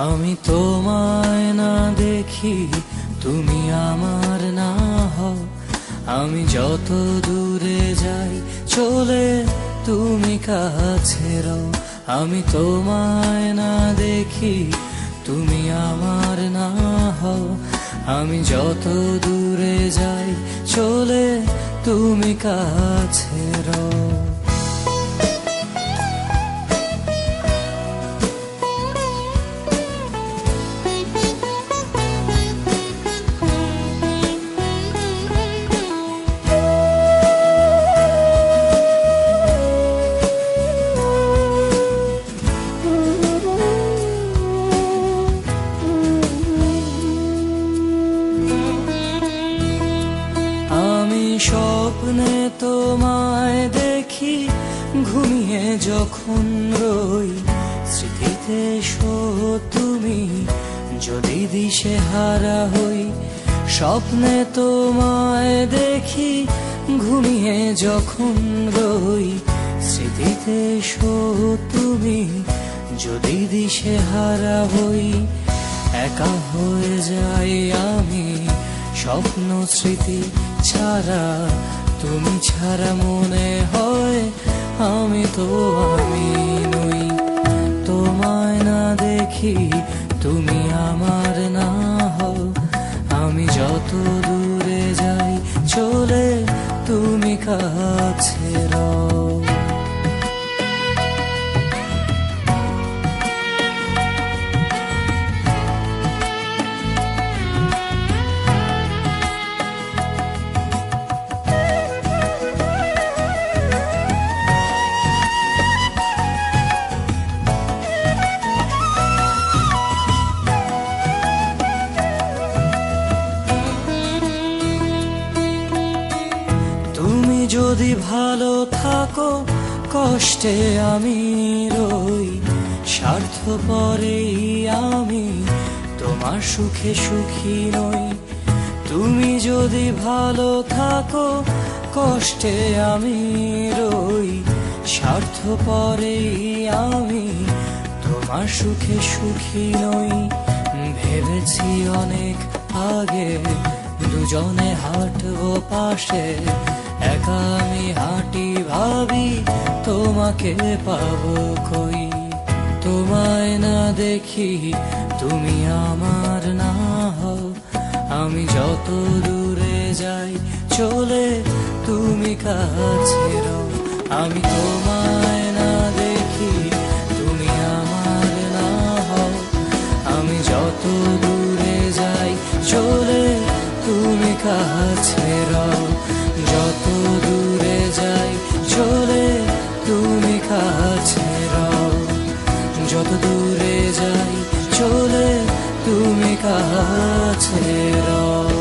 আমি তোমায় না দেখি, তুমি আমার না হও। আমি যত দূরে যাই চলে, তুমি কাছে রও। আমি তোমায় না দেখি, তুমি আমার না হও। আমি যত দূরে যাই চলে, তুমি কাছে রও। স্বপ্নে তোমায় দেখি, ঘুমিয়ে যখন রই। স্মৃতিতে এসো তুমি, যদি দিশে হারা হই। স্বপ্নে তোমায় দেখি, ঘুমিয়ে যখন রই। স্মৃতিতে এসো তুমি, যদি দিশে হারা হই। একা হয়ে যাই আমি, স্বপ্ন স্মৃতি ছাড়া। তুমি ছাড়া মনে হয় আমি তো আমি নই। তোমায় না দেখি, তুমি আমার না হও। আমি যত দূরে যাই চলে, তুমি কাছে রও। যদি ভালো থাকো, কষ্টে আমি রই। স্বার্থপরেই আমি, তোমার সুখে সুখী নই। তুমি যদি ভালো থাকো, কষ্টে আমি রই। স্বার্থপরেই আমি, তোমার সুখে সুখী নই। ভেবেছি অনেক আগে, দুজনে হাঁটবো পাশে। একা আমি হাঁটি ভাবি, তোমাকে পাবো কই। তোমায় না দেখি, তুমি আমার না হও। আমি যত দূরে যাই চলে, তুমি কাছে রও। আমি তোমায় না দেখি, তুমি আমার না হও। আমি যত দূরে যাই চলে, তুমি কাছে রও। যত দূরে যাই চলে, তুমি কাছে রও। যত দূরে যাই চলে, তুমি কাছে রও।